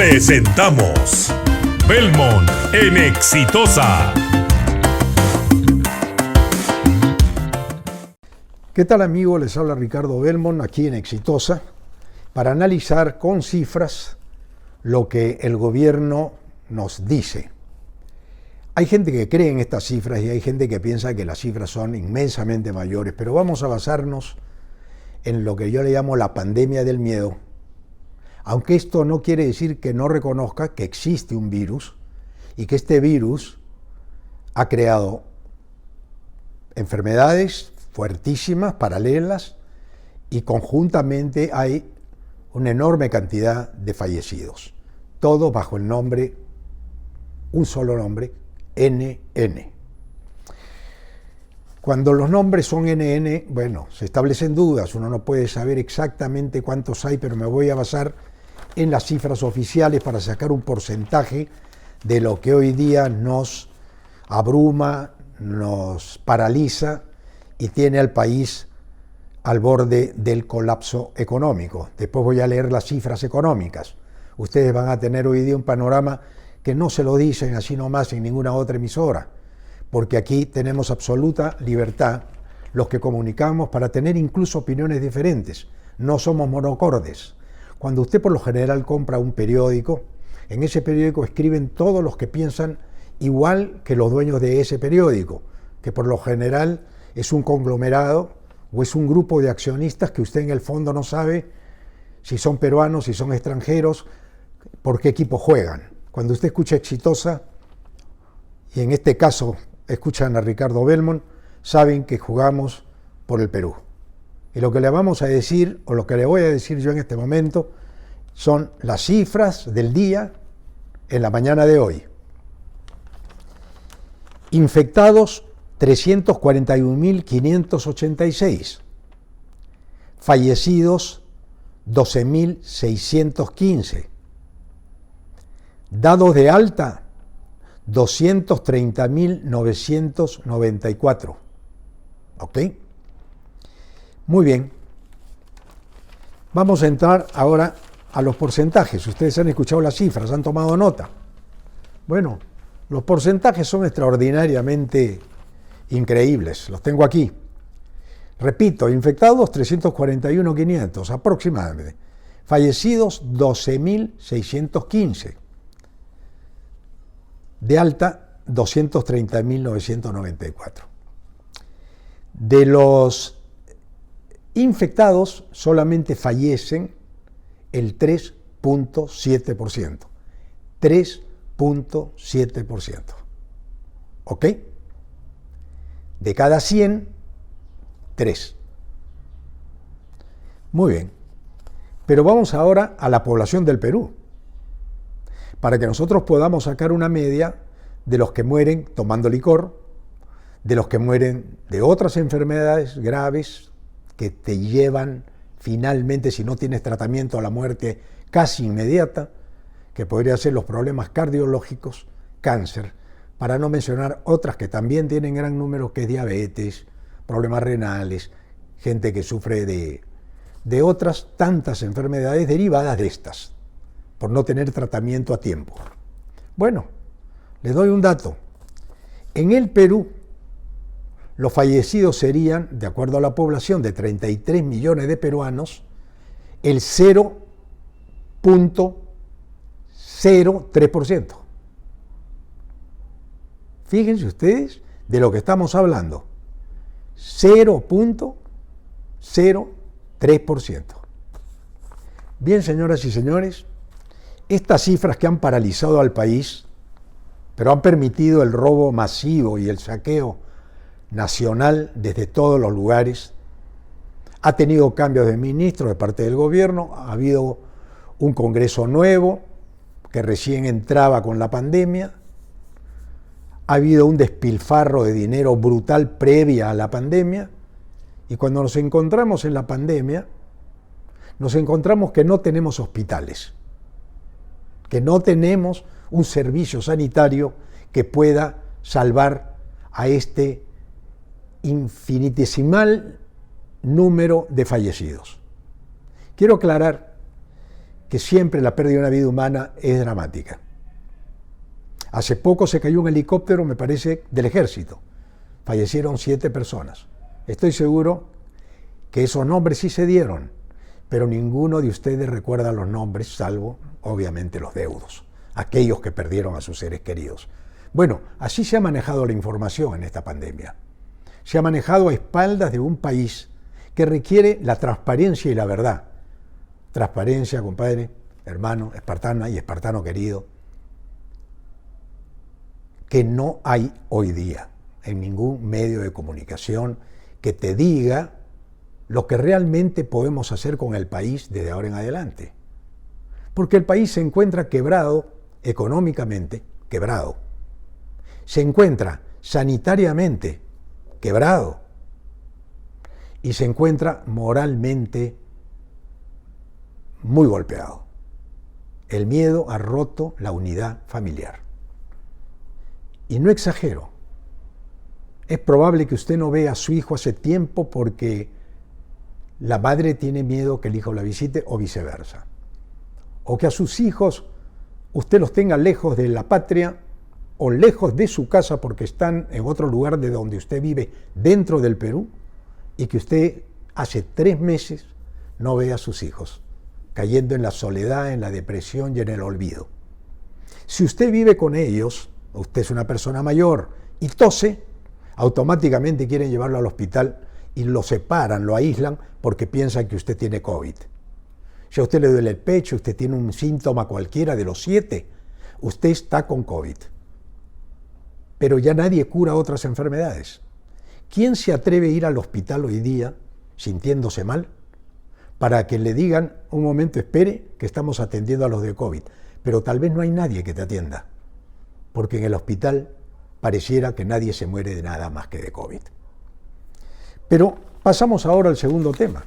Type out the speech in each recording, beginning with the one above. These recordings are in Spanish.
Presentamos Belmont en Exitosa. ¿Qué tal, amigos? Les habla Ricardo Belmont aquí en Exitosa para analizar con cifras lo que el gobierno nos dice. Hay gente que cree en estas cifras y hay gente que piensa que las cifras son inmensamente mayores, pero vamos a basarnos en lo que yo le llamo la pandemia del miedo, aunque esto no quiere decir que no reconozca que existe un virus y que este virus ha creado enfermedades fuertísimas, paralelas, y conjuntamente hay una enorme cantidad de fallecidos, todo bajo el nombre, un solo nombre, NN. Cuando los nombres son NN, bueno, se establecen dudas, uno no puede saber exactamente cuántos hay, pero me voy a basar en las cifras oficiales para sacar un porcentaje de lo que hoy día nos abruma, nos paraliza y tiene al país al borde del colapso económico. Después voy a leer las cifras económicas. Ustedes van a tener hoy día un panorama que no se lo dicen así nomás en ninguna otra emisora, porque aquí tenemos absoluta libertad los que comunicamos para tener incluso opiniones diferentes. No somos monocordes. Cuando usted por lo general compra un periódico, en ese periódico escriben todos los que piensan igual que los dueños de ese periódico, que por lo general es un conglomerado o es un grupo de accionistas que usted en el fondo no sabe si son peruanos, si son extranjeros, por qué equipo juegan. Cuando usted escucha Exitosa, y en este caso escuchan a Ricardo Belmont, saben que jugamos por el Perú. Y lo que le vamos a decir, o lo que le voy a decir yo en este momento, son las cifras del día en la mañana de hoy. Infectados 341.586. Fallecidos 12.615. Dados de alta 230.994. ¿Ok? Muy bien. Vamos a entrar ahora a los porcentajes. Ustedes han escuchado las cifras, han tomado nota. Bueno, los porcentajes son extraordinariamente increíbles. Los tengo aquí. Repito, infectados 341.500 aproximadamente. Fallecidos 12.615. De alta 230.994. De los infectados solamente fallecen el 3.7%. 3.7%. ¿Ok? De cada 100, 3. Muy bien. Pero vamos ahora a la población del Perú, para que nosotros podamos sacar una media de los que mueren tomando licor, de los que mueren de otras enfermedades graves que te llevan finalmente, si no tienes tratamiento, a la muerte casi inmediata, que podría ser los problemas cardiológicos, cáncer, para no mencionar otras que también tienen gran número, que es diabetes, problemas renales, gente que sufre de otras tantas enfermedades derivadas de estas, por no tener tratamiento a tiempo. Bueno, les doy un dato. En el Perú, los fallecidos serían, de acuerdo a la población de 33 millones de peruanos, el 0.03%. Fíjense ustedes de lo que estamos hablando. 0.03%. Bien, señoras y señores, estas cifras que han paralizado al país, pero han permitido el robo masivo y el saqueo nacional desde todos los lugares, ha tenido cambios de ministros de parte del gobierno, ha habido un Congreso nuevo que recién entraba con la pandemia, ha habido un despilfarro de dinero brutal previa a la pandemia, y cuando nos encontramos en la pandemia, nos encontramos que no tenemos hospitales, que no tenemos un servicio sanitario que pueda salvar a este infinitesimal número de fallecidos. Quiero aclarar que siempre la pérdida de una vida humana es dramática. Hace poco se cayó un helicóptero, me parece, del ejército. Fallecieron 7 personas. Estoy seguro que esos nombres sí se dieron, pero ninguno de ustedes recuerda los nombres, salvo, obviamente, los deudos, aquellos que perdieron a sus seres queridos. Bueno, así se ha manejado la información en esta pandemia. Se ha manejado a espaldas de un país que requiere la transparencia y la verdad. Transparencia, compadre, hermano, espartana y espartano querido, que no hay hoy día en ningún medio de comunicación que te diga lo que realmente podemos hacer con el país desde ahora en adelante. Porque el país se encuentra quebrado económicamente, quebrado. Se encuentra sanitariamente quebrado. Y se encuentra moralmente muy golpeado. El miedo ha roto la unidad familiar. Y no exagero. Es probable que usted no vea a su hijo hace tiempo porque la madre tiene miedo que el hijo la visite o viceversa. O que a sus hijos usted los tenga lejos de la patria o lejos de su casa porque están en otro lugar de donde usted vive dentro del Perú y que usted hace 3 meses no ve a sus hijos, cayendo en la soledad, en la depresión y en el olvido. Si usted vive con ellos, usted es una persona mayor y tose, automáticamente quieren llevarlo al hospital y lo separan, lo aíslan porque piensan que usted tiene COVID. Si a usted le duele el pecho, usted tiene un síntoma cualquiera de los 7, usted está con COVID. Pero ya nadie cura otras enfermedades. ¿Quién se atreve a ir al hospital hoy día sintiéndose mal para que le digan, un momento, espere, que estamos atendiendo a los de COVID? Pero tal vez no hay nadie que te atienda, porque en el hospital pareciera que nadie se muere de nada más que de COVID. Pero pasamos ahora al segundo tema,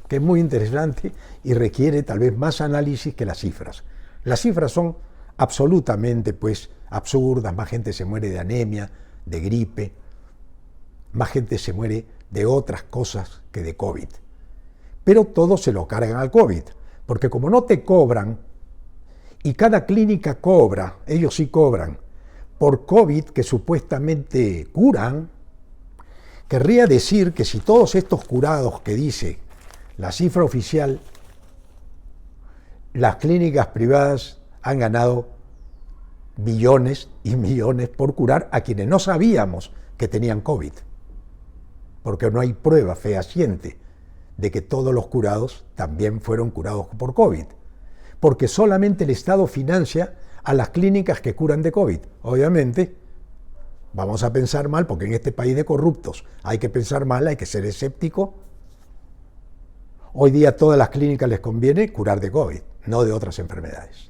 que es muy interesante y requiere tal vez más análisis que las cifras. Las cifras son absolutamente absurdas, más gente se muere de anemia, de gripe, más gente se muere de otras cosas que de COVID. Pero todos se lo cargan al COVID, porque como no te cobran, y cada clínica cobra, ellos sí cobran, por COVID que supuestamente curan, querría decir que si todos estos curados que dice la cifra oficial, las clínicas privadas han ganado millones y millones por curar a quienes no sabíamos que tenían COVID, porque no hay prueba fehaciente de que todos los curados también fueron curados por COVID, porque solamente el Estado financia a las clínicas que curan de COVID. Obviamente, vamos a pensar mal, porque en este país de corruptos hay que pensar mal, hay que ser escéptico. Hoy día a todas las clínicas les conviene curar de COVID, no de otras enfermedades.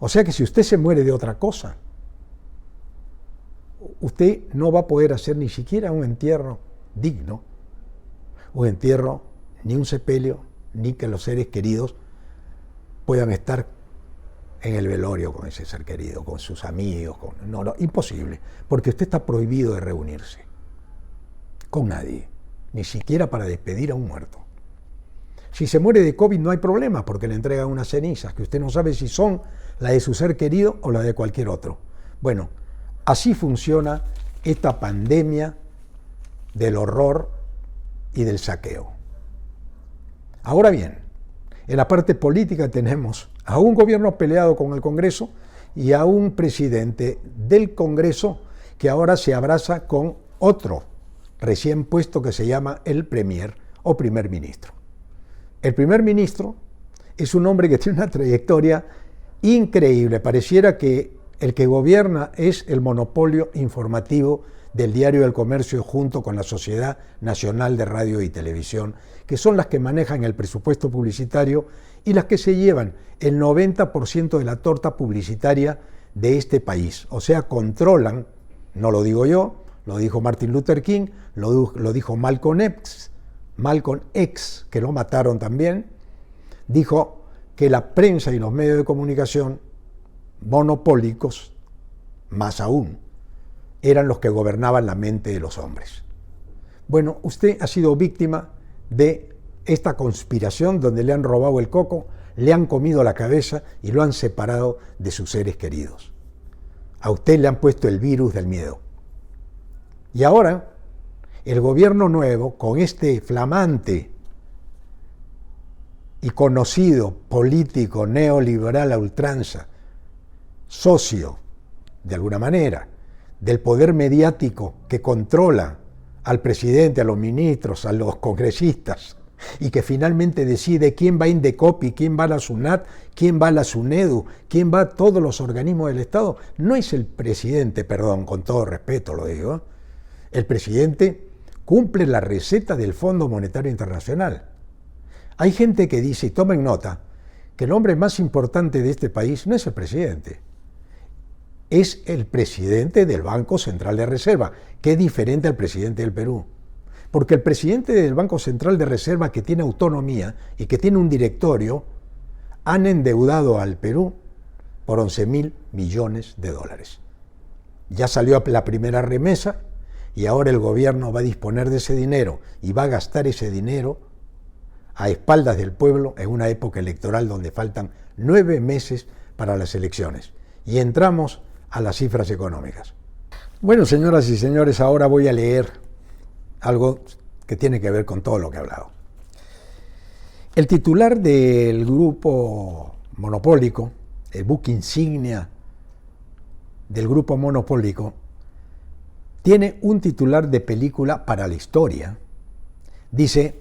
O sea que si usted se muere de otra cosa, usted no va a poder hacer ni siquiera un entierro digno, un entierro, ni un sepelio, ni que los seres queridos puedan estar en el velorio con ese ser querido, con sus amigos. No, imposible, porque usted está prohibido de reunirse con nadie, ni siquiera para despedir a un muerto. Si se muere de COVID no hay problema, porque le entregan unas cenizas, que usted no sabe si son la de su ser querido o la de cualquier otro. Bueno, así funciona esta pandemia del horror y del saqueo. Ahora bien, en la parte política tenemos a un gobierno peleado con el Congreso y a un presidente del Congreso que ahora se abraza con otro recién puesto que se llama el Premier o Primer Ministro. El Primer Ministro es un hombre que tiene una trayectoria increíble. Pareciera que el que gobierna es el monopolio informativo del Diario El Comercio junto con la Sociedad Nacional de Radio y Televisión, que son las que manejan el presupuesto publicitario y las que se llevan el 90% de la torta publicitaria de este país. O sea, controlan, no lo digo yo, lo dijo Martin Luther King, lo dijo Malcolm X, que lo mataron también, dijo que la prensa y los medios de comunicación monopólicos, más aún, eran los que gobernaban la mente de los hombres. Bueno, usted ha sido víctima de esta conspiración donde le han robado el coco, le han comido la cabeza y lo han separado de sus seres queridos. A usted le han puesto el virus del miedo. Y ahora, el gobierno nuevo, con este flamante y conocido político neoliberal a ultranza, socio, de alguna manera, del poder mediático que controla al presidente, a los ministros, a los congresistas, y que finalmente decide quién va a Indecopi, quién va a la SUNAT, quién va a la SUNEDU, quién va a todos los organismos del Estado, no es el presidente, perdón, con todo respeto lo digo, el presidente cumple la receta del Fondo Monetario Internacional. Hay gente que dice, y tomen nota, que el hombre más importante de este país no es el presidente, es el presidente del Banco Central de Reserva, que es diferente al presidente del Perú. Porque el presidente del Banco Central de Reserva, que tiene autonomía y que tiene un directorio, han endeudado al Perú por 11.000 millones de dólares. Ya salió la primera remesa y ahora el gobierno va a disponer de ese dinero y va a gastar ese dinero a espaldas del pueblo en una época electoral donde faltan 9 meses para las elecciones. Y entramos a las cifras económicas. Bueno, señoras y señores, ahora voy a leer algo que tiene que ver con todo lo que he hablado. El titular del grupo monopólico, el buque insignia del grupo monopólico, tiene un titular de película para la historia. Dice,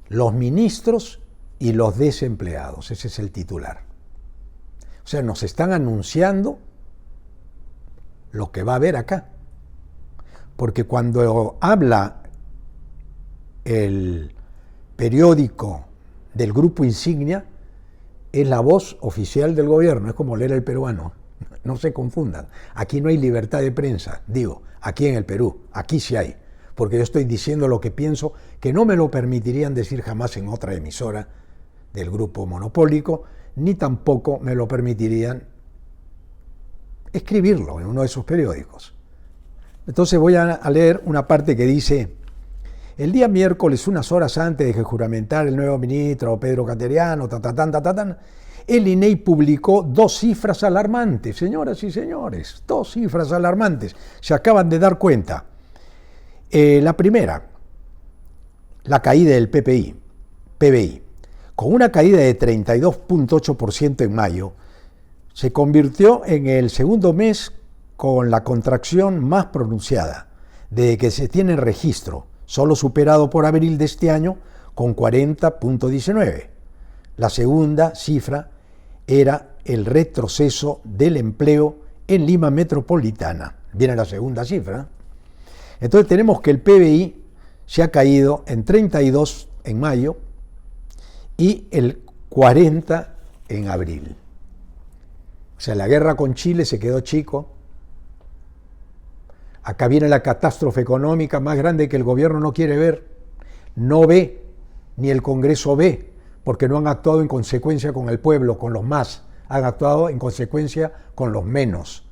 los ministros y los desempleados. Ese es el titular. O sea, nos están anunciando lo que va a haber acá. Porque cuando habla el periódico del grupo insignia, es la voz oficial del gobierno, es como leer el peruano. No se confundan. Aquí no hay libertad de prensa, digo, aquí en el Perú, aquí sí hay. Porque yo estoy diciendo lo que pienso, que no me lo permitirían decir jamás en otra emisora del grupo monopólico, ni tampoco me lo permitirían escribirlo en uno de esos periódicos. Entonces voy a leer una parte que dice, el día miércoles, unas horas antes de que juramentara el nuevo ministro Pedro Cateriano, el INEI publicó 2 cifras alarmantes, señoras y señores, 2 cifras alarmantes, se acaban de dar cuenta. La primera, la caída del PBI, con una caída de 32.8% en mayo, se convirtió en el segundo mes con la contracción más pronunciada desde que se tiene registro, solo superado por abril de este año con 40.19. La segunda cifra era el retroceso del empleo en Lima Metropolitana. Viene la segunda cifra. Entonces tenemos que el PBI se ha caído en 32 en mayo y el 40 en abril. O sea, la guerra con Chile se quedó chico. Acá viene la catástrofe económica más grande que el gobierno no quiere ver. No ve, ni el Congreso ve, porque no han actuado en consecuencia con el pueblo, con los más. Han actuado en consecuencia con los menos.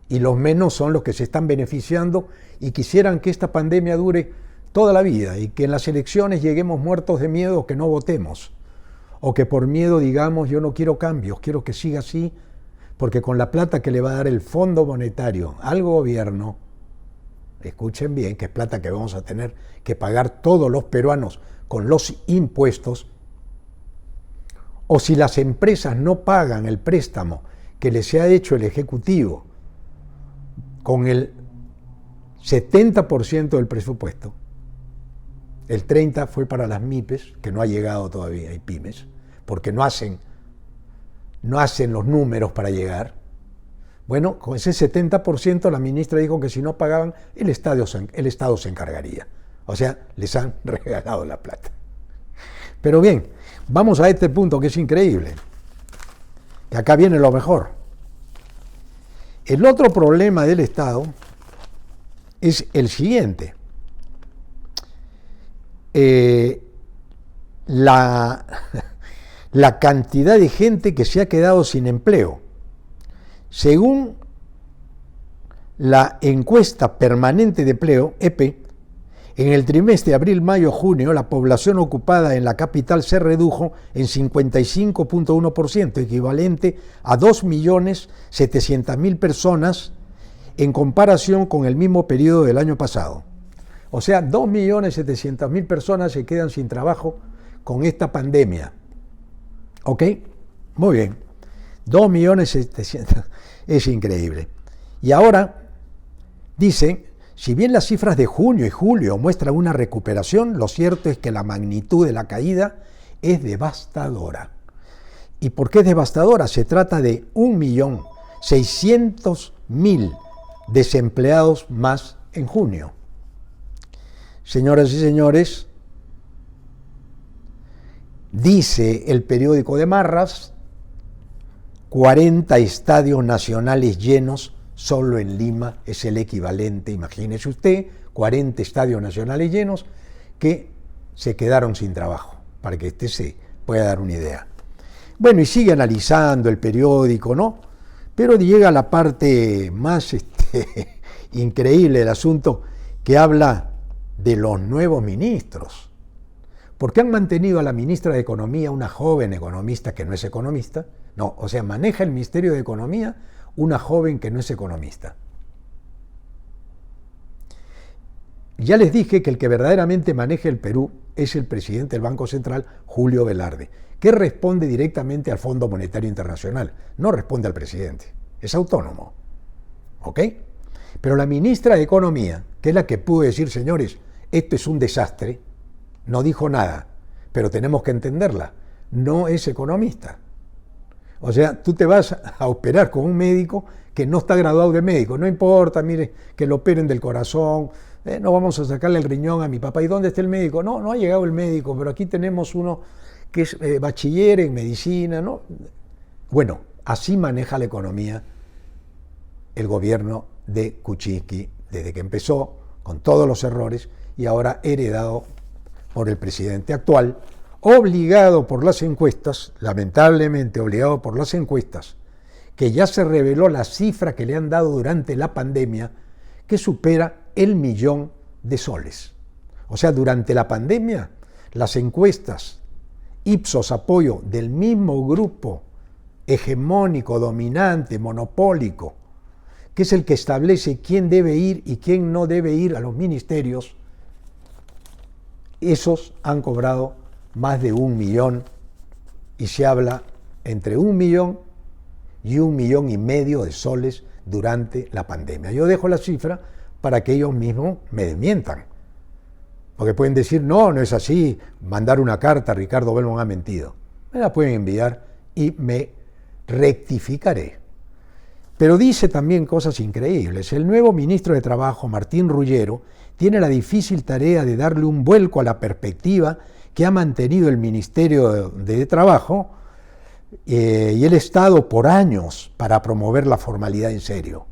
Y los menos son los que se están beneficiando y quisieran que esta pandemia dure toda la vida y que en las elecciones lleguemos muertos de miedo o que no votemos. O que por miedo digamos, yo no quiero cambios, quiero que siga así, porque con la plata que le va a dar el Fondo Monetario al gobierno, escuchen bien, que es plata que vamos a tener que pagar todos los peruanos con los impuestos, o si las empresas no pagan el préstamo que les ha hecho el Ejecutivo con el 70% del presupuesto, el 30% fue para las MIPES, que no ha llegado todavía, y pymes, porque no hacen los números para llegar. Bueno, con ese 70% la ministra dijo que si no pagaban, el Estado se encargaría. O sea, les han regalado la plata. Pero bien, vamos a este punto que es increíble, que acá viene lo mejor. El otro problema del Estado es el siguiente. La cantidad de gente que se ha quedado sin empleo. Según la encuesta permanente de empleo, EP, En el trimestre abril-mayo-junio, la población ocupada en la capital se redujo en 55.1%, equivalente a 2.700.000 personas en comparación con el mismo periodo del año pasado. O sea, 2.700.000 personas se quedan sin trabajo con esta pandemia. ¿Ok? Muy bien. 2.700.000. Es increíble. Y ahora dice, si bien las cifras de junio y julio muestran una recuperación, lo cierto es que la magnitud de la caída es devastadora. ¿Y por qué es devastadora? Se trata de 1.600.000 desempleados más en junio. Señoras y señores, dice el periódico de Marras, 40 estadios nacionales llenos solo en Lima es el equivalente, imagínese usted, 40 estadios nacionales llenos que se quedaron sin trabajo, para que usted se pueda dar una idea. Bueno, y sigue analizando el periódico, ¿no? Pero llega a la parte más increíble del asunto, que habla de los nuevos ministros. Porque han mantenido a la ministra de Economía, una joven economista que no es economista, no, o sea, maneja el Ministerio de Economía una joven que no es economista. Ya les dije que el que verdaderamente maneja el Perú es el presidente del Banco Central, Julio Velarde, que responde directamente al Fondo Monetario Internacional, no responde al presidente, es autónomo. ¿Ok? Pero la ministra de Economía, que es la que pudo decir, señores, esto es un desastre, no dijo nada, pero tenemos que entenderla, no es economista. O sea, tú te vas a operar con un médico que no está graduado de médico, no importa, mire, que lo operen del corazón, no vamos a sacarle el riñón a mi papá, ¿y dónde está el médico? No, no ha llegado el médico, pero aquí tenemos uno que es bachiller en medicina, ¿no? Bueno, así maneja la economía el gobierno de Kuczynski desde que empezó, con todos los errores, y ahora heredado por el presidente actual, obligado por las encuestas, lamentablemente obligado por las encuestas, que ya se reveló la cifra que le han dado durante la pandemia, que supera el 1.000.000 de soles. O sea, durante la pandemia, las encuestas Ipsos apoyo del mismo grupo hegemónico, dominante, monopólico, que es el que establece quién debe ir y quién no debe ir a los ministerios, esos han cobrado más de 1.000.000 y se habla entre 1.000.000 y 1.5 millones de soles durante la pandemia. Yo dejo la cifra para que ellos mismos me desmientan, porque pueden decir, no, no es así, mandar una carta, Ricardo Belmont ha mentido. Me la pueden enviar y me rectificaré. Pero dice también cosas increíbles. El nuevo ministro de Trabajo, Martín Ruggiero, tiene la difícil tarea de darle un vuelco a la perspectiva que ha mantenido el Ministerio de Trabajo y el Estado por años para promover la formalidad en serio.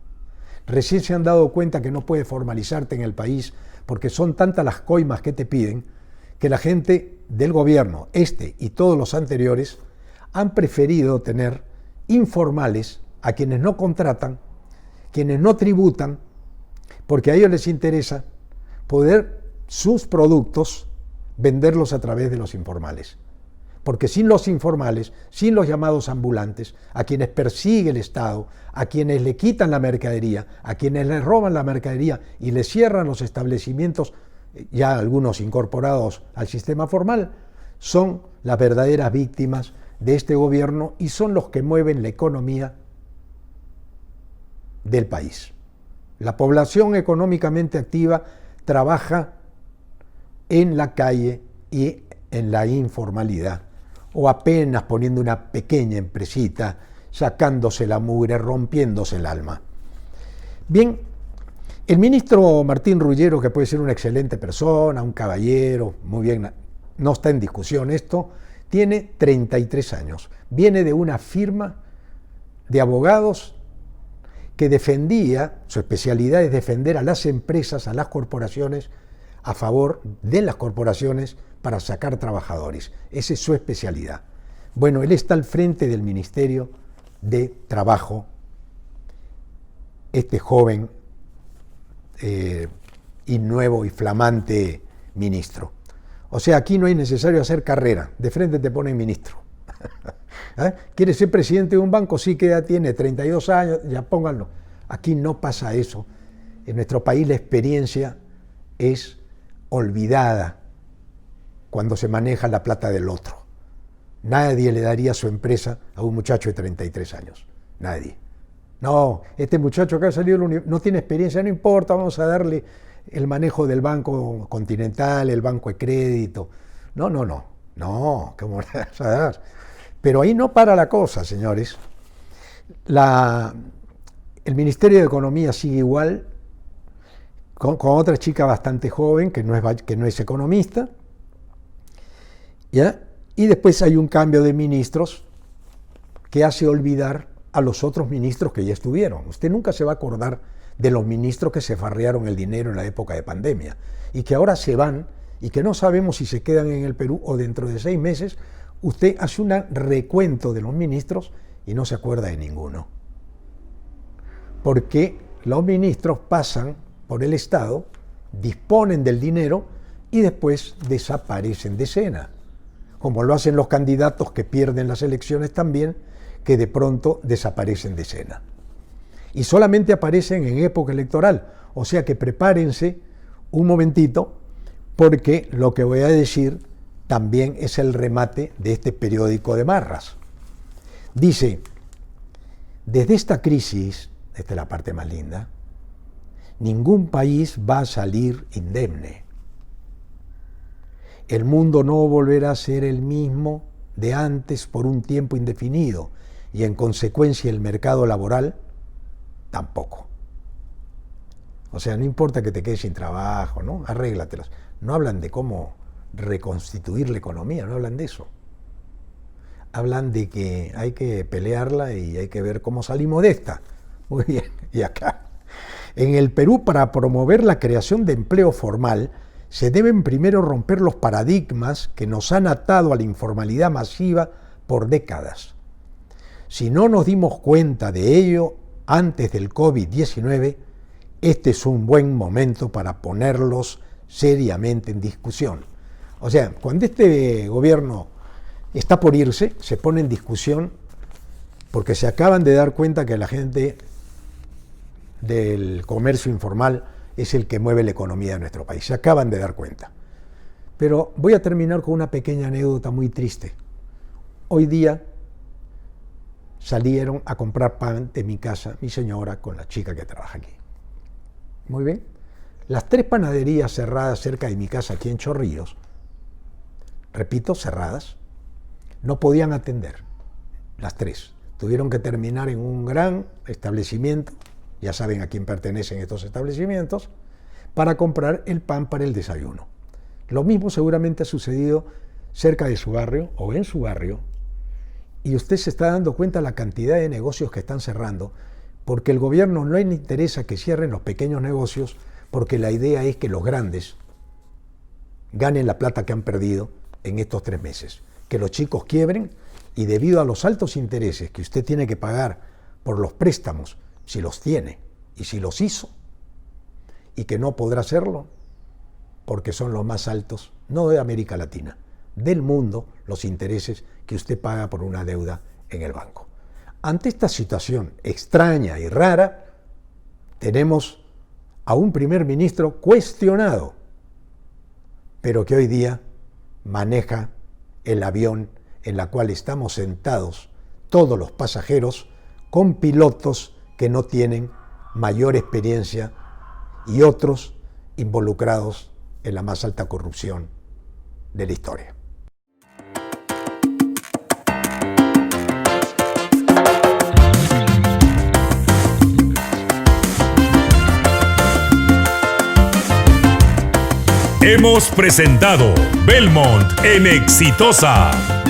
Recién se han dado cuenta que no puedes formalizarte en el país porque son tantas las coimas que te piden que la gente del gobierno, este y todos los anteriores, han preferido tener informales a quienes no contratan, quienes no tributan, porque a ellos les interesa poder sus productos venderlos a través de los informales. Porque sin los informales, sin los llamados ambulantes, a quienes persigue el Estado, a quienes le quitan la mercadería, a quienes le roban la mercadería y le cierran los establecimientos, ya algunos incorporados al sistema formal, son las verdaderas víctimas de este gobierno y son los que mueven la economía del país. La población económicamente activa trabaja en la calle y en la informalidad, o apenas poniendo una pequeña empresita, sacándose la mugre, rompiéndose el alma. Bien, el ministro Martín Ruggiero, que puede ser una excelente persona, un caballero, muy bien, no está en discusión esto, tiene 33 años, viene de una firma de abogados que defendía, su especialidad es defender a las empresas, a las corporaciones, a favor de las corporaciones para sacar trabajadores. Esa es su especialidad. Bueno, él está al frente del Ministerio de Trabajo, este joven y nuevo y flamante ministro. O sea, aquí no es necesario hacer carrera, de frente te ponen ministro. ¿Eh? ¿Quiere ser presidente de un banco? Sí, que ya tiene 32 años, ya pónganlo. Aquí no pasa eso. En nuestro país la experiencia es olvidada cuando se maneja la plata del otro. Nadie le daría su empresa a un muchacho de 33 años. Nadie. No, este muchacho que ha salido no tiene experiencia, no importa, vamos a darle el manejo del Banco Continental, el Banco de Crédito. No, ¿cómo le vas a dar? Pero ahí no para la cosa, señores. El Ministerio de Economía sigue igual, con otra chica bastante joven que no es economista, ¿ya? Y después hay un cambio de ministros que hace olvidar a los otros ministros que ya estuvieron. Usted nunca se va a acordar de los ministros que se farrearon el dinero en la época de pandemia y que ahora se van y que no sabemos si se quedan en el Perú o dentro de 6 meses. Usted hace un recuento de los ministros y no se acuerda de ninguno. Porque los ministros pasan por el Estado, disponen del dinero y después desaparecen de escena. Como lo hacen los candidatos que pierden las elecciones también, que de pronto desaparecen de escena. Y solamente aparecen en época electoral. O sea que prepárense un momentito, porque lo que voy a decir también es el remate de este periódico de Marras. Dice, desde esta crisis, esta es la parte más linda, ningún país va a salir indemne. El mundo no volverá a ser el mismo de antes por un tiempo indefinido y en consecuencia el mercado laboral tampoco. O sea, no importa que te quedes sin trabajo, ¿no? Arréglatelas. No hablan de cómo reconstituir la economía, no hablan de eso. Hablan de que hay que pelearla y hay que ver cómo salimos de esta. Muy bien, y acá. En el Perú, para promover la creación de empleo formal, se deben primero romper los paradigmas que nos han atado a la informalidad masiva por décadas. Si no nos dimos cuenta de ello antes del COVID-19, este es un buen momento para ponerlos seriamente en discusión. O sea, cuando este gobierno está por irse, se pone en discusión porque se acaban de dar cuenta que la gente del comercio informal es el que mueve la economía de nuestro país. Se acaban de dar cuenta. Pero voy a terminar con una pequeña anécdota muy triste. Hoy día salieron a comprar pan de mi casa, mi señora, con la chica que trabaja aquí. Muy bien. Las 3 panaderías cerradas cerca de mi casa aquí en Chorrillos, repito, cerradas, no podían atender. Las 3. Tuvieron que terminar en un gran establecimiento, ya saben a quién pertenecen estos establecimientos, para comprar el pan para el desayuno. Lo mismo seguramente ha sucedido cerca de su barrio o en su barrio, y usted se está dando cuenta de la cantidad de negocios que están cerrando, porque el gobierno no le interesa que cierren los pequeños negocios, porque la idea es que los grandes ganen la plata que han perdido en estos 3 meses, que los chicos quiebren y debido a los altos intereses que usted tiene que pagar por los préstamos, si los tiene y si los hizo, y que no podrá hacerlo porque son los más altos, no de América Latina, del mundo, los intereses que usted paga por una deuda en el banco. Ante esta situación extraña y rara, tenemos a un primer ministro cuestionado, pero que hoy día maneja el avión en la cual estamos sentados todos los pasajeros con pilotos que no tienen mayor experiencia y otros involucrados en la más alta corrupción de la historia. Hemos presentado Belmont en Exitosa.